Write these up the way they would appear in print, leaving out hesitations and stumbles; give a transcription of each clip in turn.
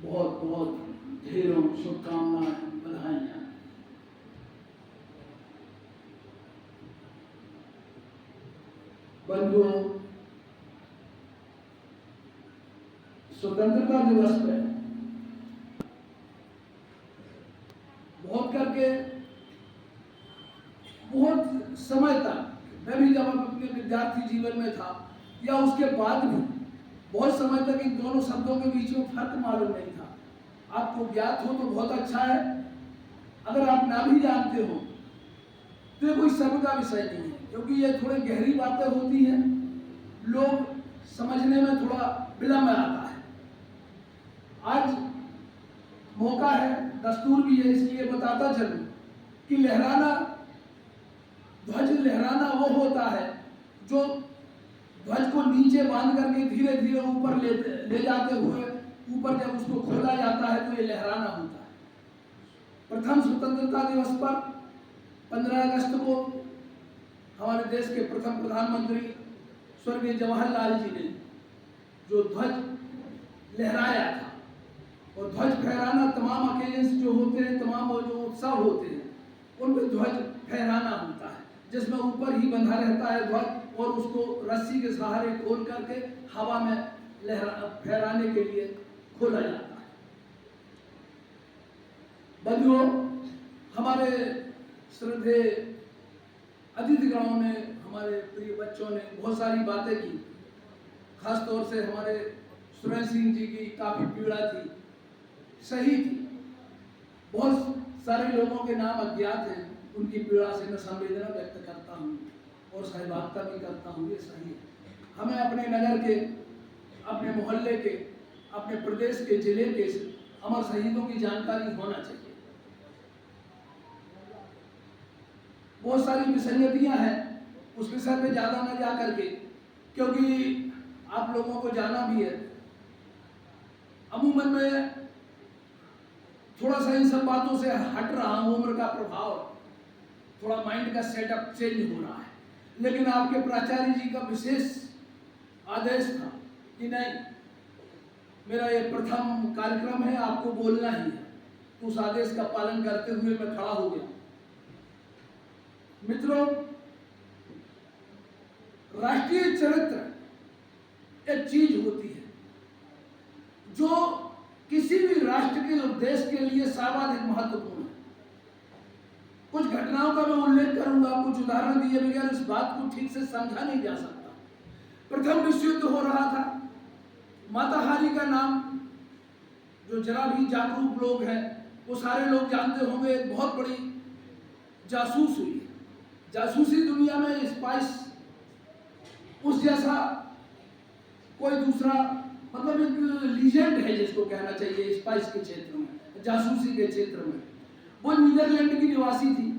बहुत बहुत ढेरों शुभकामनाएं, बधाइयां। बंधुओं, स्वतंत्रता दिवस पे बहुत करके बहुत समय तक, मैं भी जब अपने विद्यार्थी जीवन में था या उसके बाद भी बहुत समय तक इन दोनों शब्दों के बीच में फर्क मालूम नहीं था। आपको ज्ञात हो तो बहुत अच्छा है, अगर आप ना भी जानते हो तो ये कोई शर्म का विषय नहीं है, क्योंकि ये थोड़ी गहरी बातें होती हैं, लोग समझने में थोड़ा विलंब आता है। आज मौका है, दस्तूर भी है, इसलिए बताता चलूं कि ध्वज लहराना वो होता है जो ध्वज को नीचे बांध करके धीरे धीरे ऊपर ले जाते हुए ऊपर जब उसको खोला जाता है तो ये लहराना होता है। प्रथम स्वतंत्रता दिवस पर 15 अगस्त को हमारे देश के प्रथम प्रधानमंत्री स्वर्गीय जवाहरलाल जी ने जो ध्वज लहराया था, और ध्वज फहराना तमाम ओकेजन्स जो होते हैं, तमाम वो जो उत्सव होते हैं, उनमें ध्वज फहराना होता है, जिसमें ऊपर ही बंधा रहता है ध्वज और उसको रस्सी के सहारे खोल करके हवा में फहराने के लिए खोला जाता है। बंधुओं, हमारे श्रद्धेय अतिथिगणों ने, हमारे प्रिय बच्चों ने बहुत सारी बातें की। खास तौर से हमारे सुरेंद्र सिंह जी की काफी पीड़ा थी, सही थी। बहुत सारे लोगों के नाम अज्ञात हैं, उनकी पीड़ा से मैं संवेदना व्यक्त करता हूँ और सहभागिता भी करता हूँ, ये सही है। हमें अपने नगर के, अपने मोहल्ले के, अपने प्रदेश के, जिले के अमर शहीदों की जानकारी होना चाहिए। बहुत सारी विसंगतियां हैं, उस विषय पे ज्यादा न जा करके, क्योंकि आप लोगों को जाना भी है। अमूमन में थोड़ा सा इन सब बातों से हट रहा हूं, उम्र का प्रभाव, थोड़ा माइंड का सेटअप चेंज हो रहा है, लेकिन आपके प्राचार्य जी का विशेष आदेश था कि नहीं, मेरा ये प्रथम कार्यक्रम है, आपको बोलना ही है। तो उस आदेश का पालन करते हुए मैं खड़ा हो गया। मित्रों, राष्ट्रीय चरित्र एक चीज होती है जो किसी भी राष्ट्र के देश के लिए सर्वाधिक महत्वपूर्ण है। कुछ घटनाओं का मैं उल्लेख करूंगा, कुछ उदाहरण दिए बगैर इस बात को ठीक से समझा नहीं जा सकता। प्रथम विश्व युद्ध हो रहा था, माता हारी का नाम जो जरा भी जागरूक लोग हैं वो सारे लोग जानते होंगे, एक बहुत बड़ी जासूस हुई है। जासूसी दुनिया में स्पाइस उस जैसा कोई दूसरा, मतलब एक लीजेंड है जिसको कहना चाहिए स्पाइस के क्षेत्र में, जासूसी के क्षेत्र में। वो नीदरलैंड की निवासी थी।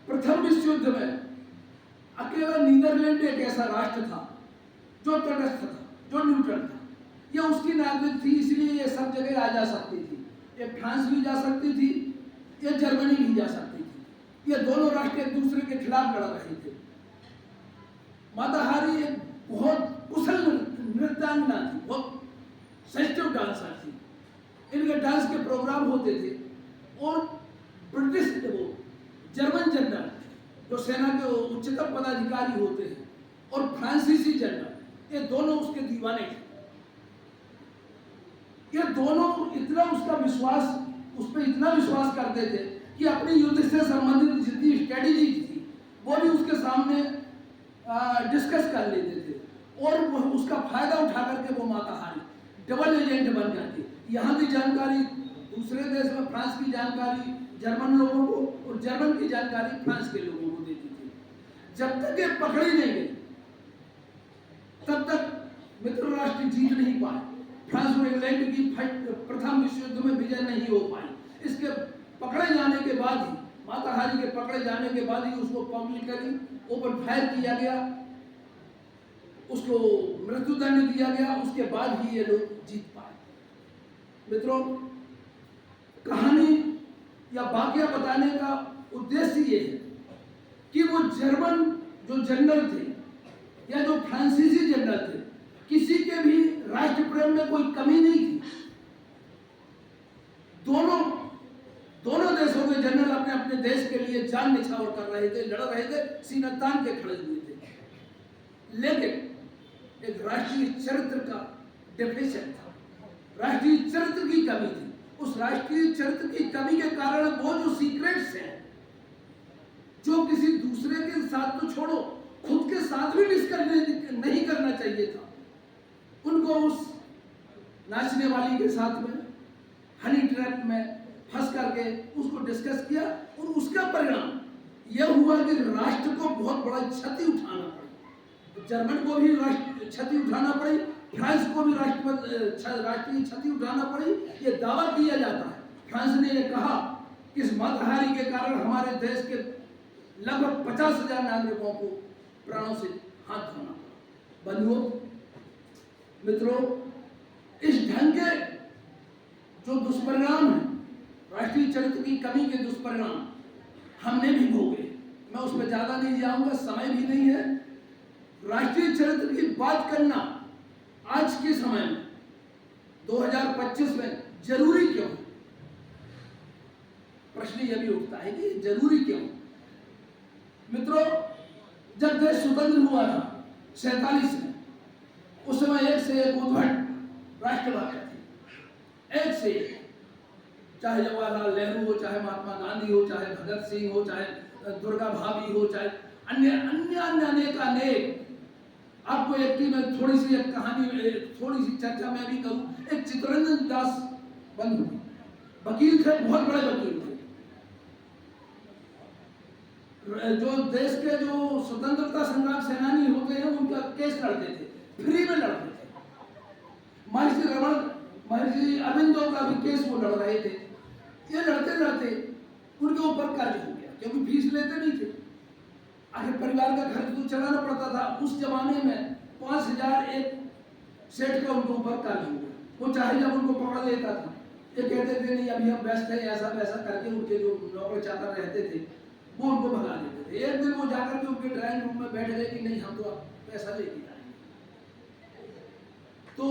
प्रथम विश्व युद्ध में अकेला नीदरलैंड एक ऐसा राष्ट्र था जो तटस्थ था, जो न्यूट्रल था। यह उसकी नागरिक थी, इसलिए ये सब जगह आ जा सकती थी। ये फ्रांस भी जा सकती थी, ये जर्मनी भी जा सकती थी। ये दोनों राष्ट्र एक दूसरे के खिलाफ लड़ रहे थे। माता हारी एक बहुत कुशल नृत्यांगना थी, बहुत सेंसिटिव डांसर थी। इनके डांस के प्रोग्राम होते थे और ब्रिटिश वो जर्मन जनरल जो सेना के उच्चतम पदाधिकारी होते हैं और फ्रांसीसी जनरल, ये दोनों उसके दीवाने थे। ये दोनों इतना उसका विश्वास, उस पर इतना विश्वास करते थे कि अपनी युद्ध से संबंधित जितनी स्ट्रेटेजी थी वो भी उसके सामने डिस्कस कर लेते थे, और उसका फायदा उठा करके वो माता हारी डबल एजेंट बन जाती। यहाँ की जानकारी दूसरे देश में, फ्रांस की जानकारी जर्मन लोगों को और जर्मन की जानकारी फ्रांस के लोगों को देती थी। जब तक ये पकड़ी नहीं गई तब तक मित्र राष्ट्र जीत नहीं पाए। फ्रांस और इंग्लैंड की प्रथम विश्व युद्ध में विजय नहीं हो पाई। इसके पकड़े जाने के बाद ही, माता हारी के पकड़े जाने के बाद ही उसको पब्लिकली ओपन फायर किया गया, उसको मृत्युदंड दिया गया। उसके बाद ही ये लोग जीत पाए। मित्रों, कहानी या वाकया बताने का उद्देश्य ये है कि वो जर्मन जो जनरल थे या जो फ्रांसीसी जनरल थे, किसी के भी राष्ट्र प्रेम में कोई कमी नहीं थी। अपने अपने देश के लिए जान निछावर कर रहे थे, लड़ रहे थे, सीना तान के खड़े हुए थे, लेकिन एक राष्ट्रीय चरित्र का डिफिशिएंट था, राष्ट्रीय चरित्र की कमी थी। उस राष्ट्रीय चरित्र की कमी के कारण वो जो सीक्रेट्स हैं, जो किसी दूसरे के साथ तो छोड़ो, खुद के साथ भी डिस्कस नहीं करना चाहिए था, उनको उस नाचने वाली के साथ में हनी ट्रैप में फंस करके उसको डिस्कस किया, और उसका परिणाम यह हुआ कि राष्ट्र को बहुत बड़ा क्षति उठाना पड़ी। जर्मन को भी राष्ट्र क्षति उठाना पड़ी, फ्रांस को भी राष्ट्रीय क्षति उठाना पड़ी। यह दावा किया जाता है, फ्रांस ने यह कहा कि इस मातहारी के कारण हमारे देश के लगभग 50,000 नागरिकों को प्राणों से हाथ धोना पड़ा। बंधुओं, मित्रों, इस ढंग के जो दुष्परिणाम है, राष्ट्रीय चरित्र की कमी के दुष्परिणाम हमने भी भोगे। मैं उसमें ज्यादा नहीं जाऊंगा, समय भी नहीं है। राष्ट्रीय चरित्र की बात करना आज के समय में 2025 में जरूरी क्यों है? प्रश्न यह भी उठता है कि जरूरी क्यों? मित्रों, जब देश स्वतंत्र हुआ था 47 में, उस समय एक से एक उद्भट राष्ट्रवाद थे, एक से एक, चाहे जवाहरलाल नेहरू हो, चाहे महात्मा गांधी हो, चाहे भगत सिंह हो, चाहे दुर्गा भाभी हो, चाहे अन्य अनेक। आपको एक की मैं थोड़ी सी एक कहानी, थोड़ी सी चर्चा मैं भी करूं। एक चित्तरंजन दास बंधु वकील थे, बहुत बड़े वकील थे, जो देश के जो स्वतंत्रता संग्राम सेनानी होते हैं उनका केस लड़ते थे, फ्री में लड़ते थे। महर्षि अरविंदो का भी केस वो लड़ रहे थे। ये लड़ते लड़ते उनके ऊपर कर्ज हो गया, क्योंकि फीस लेते नहीं थे, आखिर परिवार का खर्च तो चलाना पड़ता था। उस जमाने में 5,000 एक सेठ का उनके ऊपर कर्ज हो गया। वो चाहे जब उनको पकड़ लेता था, ये कहते थे नहीं अभी हम व्यस्त है, ऐसा वैसा करके उनके जो नौकर चाकर रहते थे वो उनको भगा देते थे। एक दिन वो जाकर के उनके ड्राइंग रूम में बैठ गए कि नहीं हम तो अब पैसा लेके आएंगे। तो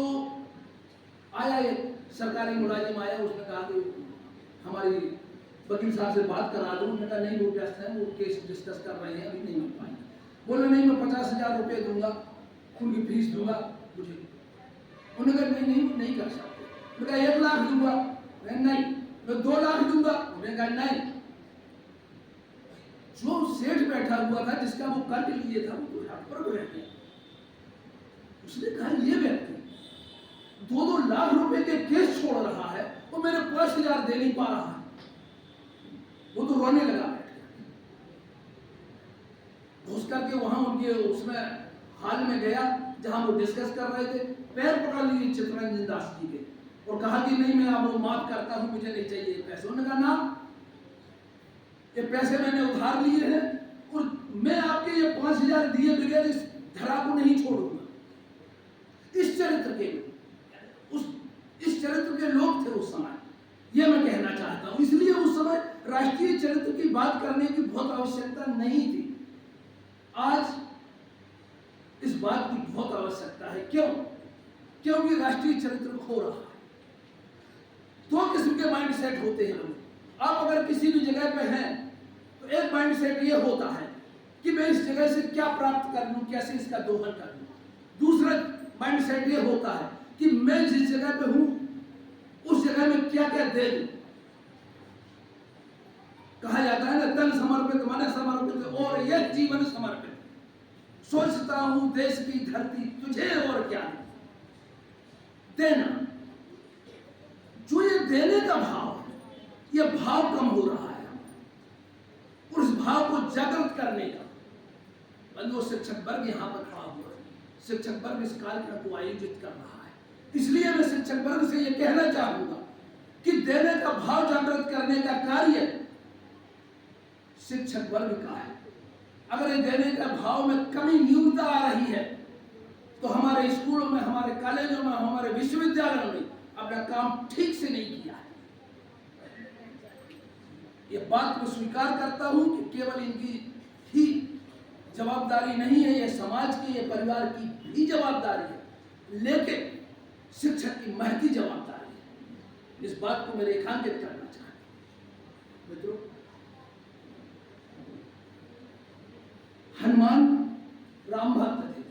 आया एक सरकारी मुलाजिम आया, उसने कहा कि हमारी वकील साहब से बात करा दो। उन्होंने कहा नहीं वो व्यस्त है, वो केस डिस्कस कर रहे हैं, अभी नहीं मिल पाएंगे। बोले नहीं मैं 50,000 रुपये दूंगा, उनकी फीस दूंगा मुझे। उन्होंने कहा नहीं कर सकते। उन्होंने कहा 1 लाख दूंगा, नहीं। मैं 2 लाख दूंगा, उन्होंने कहा नहीं। जो सेठ बैठा हुआ था जिसका वो कर्ज लिए था, वो हाथ पर बैठ गया। उसने कहा ये व्यक्ति 2-2 लाख रुपए के केस छोड़ रहा है, वो मेरे 5,000 दे नहीं पा रहा है। वो तो रोने लगा, घुस करके वहां उनके उसमें हाल में गया जहां वो डिस्कस कर रहे थे, पैर पकड़ लिए चित्तरंजन दास जी के और कहा कि नहीं मैं आपको माफ करता हूं, मुझे नहीं चाहिए पैसे। उन्होंने कहा ना, ये पैसे मैंने उधार लिए हैं और मैं आपके ये 5,000 दिए बगैर इस धरा को नहीं छोड़ूंगा। इस चरित्र के इस चरित्र के लोग थे उस समय, ये मैं कहना चाहता हूं। इसलिए उस समय राष्ट्रीय चरित्र की बात करने की बहुत आवश्यकता नहीं थी। आज इस बात की बहुत आवश्यकता है। क्यों? क्योंकि राष्ट्रीय चरित्र खो रहा है। 2 किस्म के माइंड सेट होते हैं लोग। आप अगर किसी भी जगह पे हैं तो एक माइंड सेट ये होता है कि मैं इस जगह से क्या प्राप्त कर लूं, कैसे इसका दोहन कर लूं। दूसरा माइंड सेट ये होता है कि मैं जिस जगह पे हूं उस जगह में क्या क्या दे दूं। कहा जाता है ना, तन समर्पित मन समर्पित और यह जीवन समर्पित। सोचता हूं देश की धरती तुझे और क्या देना। जो ये देने का भाव है, यह भाव कम हो रहा है और इस भाव को जागृत करने का बंधु शिक्षक वर्ग यहां पर खड़ा हुआ है। शिक्षक वर्ग इस कार्यक्रम को आयोजित कर रहा है। इसलिए मैं शिक्षक वर्ग से यह कहना चाहूंगा कि देने का भाव जागृत करने का कार्य शिक्षक वर्ग का है। अगर ये देने का भाव में कमी न्यूनता आ रही है तो हमारे स्कूलों में, हमारे कॉलेजों में, हमारे विश्वविद्यालयों में अपना काम ठीक से नहीं किया है। ये बात मैं स्वीकार करता हूं कि केवल इनकी ही जवाबदारी नहीं है, यह समाज की, यह परिवार की भी जवाबदारी है, लेकिन शिक्षक की महती जवाबदारी है। इस बात को मैं रेखांकित करना चाहता हूं। मित्रों, हनुमान राम भक्त थे,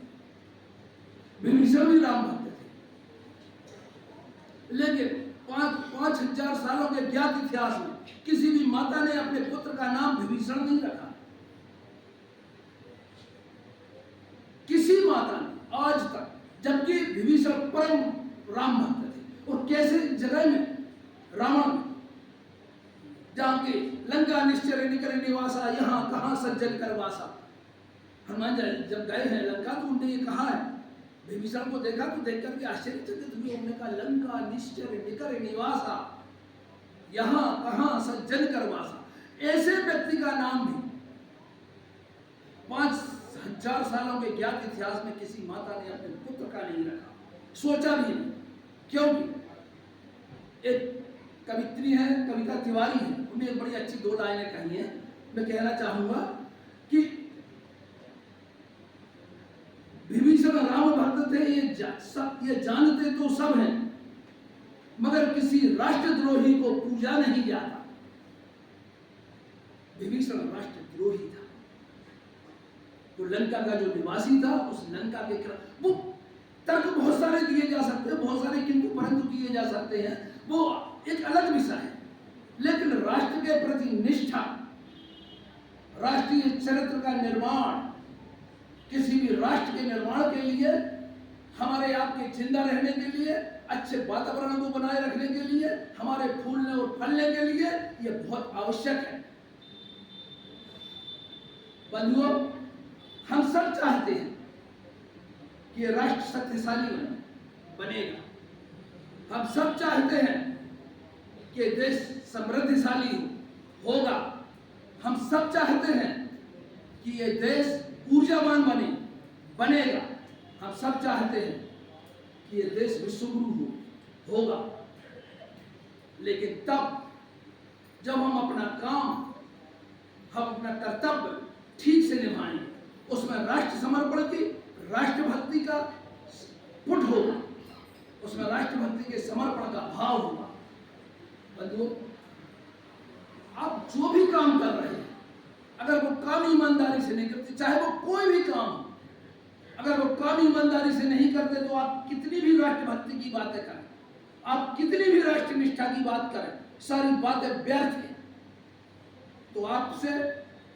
विभीषण भी राम भक्त थे, लेकिन 5,000 सालों के ज्ञात इतिहास में किसी भी माता ने अपने पुत्र का नाम विभीषण नहीं रखा। किसी माता ने आज तक, जबकि विभीषण परम राम भक्त थे। और कैसे जगह में, रावण में, जहां के लंका निश्चर निकर निवासा, यहां कहां सज्जन कर वासा। हनुमान जी जब गए हैं लंका तो उन्होंने ये कहा है, विभीषण को देखा तो देख करके आश्चर्यचकित हुए। उन्होंने कहा लंका निश्चर निकर निवासा, यहां कहां सज्जन कर वासा। ऐसे व्यक्ति का नाम भी 5,000 सालों के ज्ञात इतिहास में किसी माता ने अपने पुत्र का नहीं रखा, सोचा भी नहीं। क्योंकि एक कवित्री है, कविता तिवारी है, उन्हें एक बड़ी अच्छी 2 लाइनें कही हैं। मैं कहना चाहूंगा कि विभीषण राम भक्त थे, ये जानते तो सब हैं, मगर किसी राष्ट्रद्रोही को पूजा नहीं जाता। विभीषण राष्ट्रद्रोही था। तो लंका का जो निवासी था, उस लंका के वो तर्क बहुत सारे दिए जा सकते हैं, बहुत सारे किंतु परंतु किए जा सकते हैं, वो एक अलग विषय है। लेकिन राष्ट्र के प्रति निष्ठा, राष्ट्रीय चरित्र का निर्माण, किसी भी राष्ट्र के निर्माण के लिए, हमारे आपके जिंदा रहने के लिए, अच्छे वातावरण को बनाए रखने के लिए, हमारे फूलने और फलने के लिए यह बहुत आवश्यक है। बंधुओं, हम सब चाहते हैं कि यह राष्ट्र शक्तिशाली बनेगा। हम सब चाहते हैं कि देश समृद्धिशाली होगा। हम सब चाहते हैं कि यह देश ऊर्जावान बनेगा। हम सब चाहते हैं कि यह देश विश्वगुरु होगा। लेकिन तब जब हम अपना काम, हम अपना कर्तव्य ठीक से निभाएंगे, उसमें राष्ट्र समर्पण की, राष्ट्रभक्ति का पुट होगा, उसमें राष्ट्रभक्ति के समर्पण का भाव होगा। बंधुओं, आप जो भी काम कर रहे हैं, अगर वो काम ईमानदारी से नहीं करते, चाहे वो कोई भी काम हो, अगर वो काम ईमानदारी से नहीं करते, तो आप कितनी भी राष्ट्रभक्ति की बातें करें, आप कितनी भी राष्ट्र निष्ठा की बात करें, सारी बातें व्यर्थ हैं। तो आपसे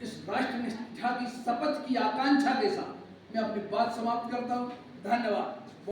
इस राष्ट्र निष्ठा की शपथ की आकांक्षा के साथ मैं अपनी बात समाप्त करता हूं। धन्यवाद।